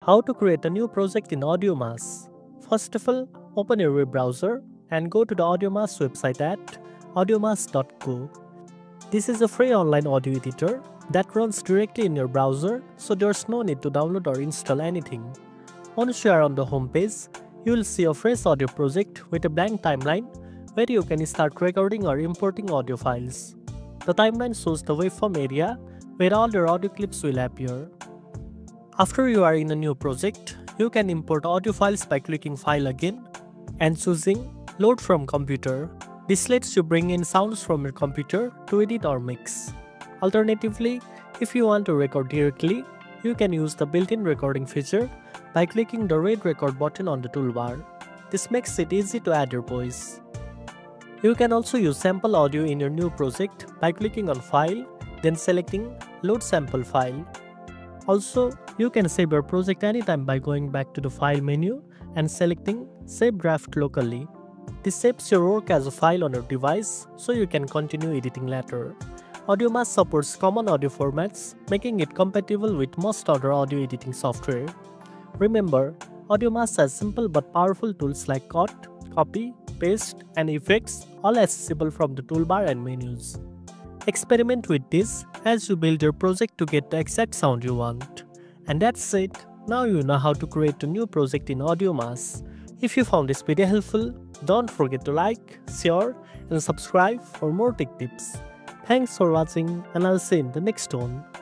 How to create a new project in AudioMass. First of all, open your web browser and go to the AudioMass website at audiomass.co. This is a free online audio editor that runs directly in your browser, so there's no need to download or install anything. Once you are on the home page, you will see a fresh audio project with a blank timeline where you can start recording or importing audio files. The timeline shows the waveform area where all your audio clips will appear. After you are in a new project, you can import audio files by clicking File again and choosing Load from Computer. This lets you bring in sounds from your computer to edit or mix. Alternatively, if you want to record directly, you can use the built-in recording feature by clicking the red record button on the toolbar. This makes it easy to add your voice. You can also use sample audio in your new project by clicking on File, then selecting Load Sample File. Also, you can save your project anytime by going back to the File menu and selecting Save Draft Locally. This saves your work as a file on your device, so you can continue editing later. AudioMass supports common audio formats, making it compatible with most other audio editing software. Remember, AudioMass has simple but powerful tools like cut, copy, paste, and effects, all accessible from the toolbar and menus. Experiment with this as you build your project to get the exact sound you want. And that's it. Now you know how to create a new project in AudioMass. If you found this video helpful, don't forget to like, share, and subscribe for more tech tips. Thanks for watching, and I'll see you in the next one.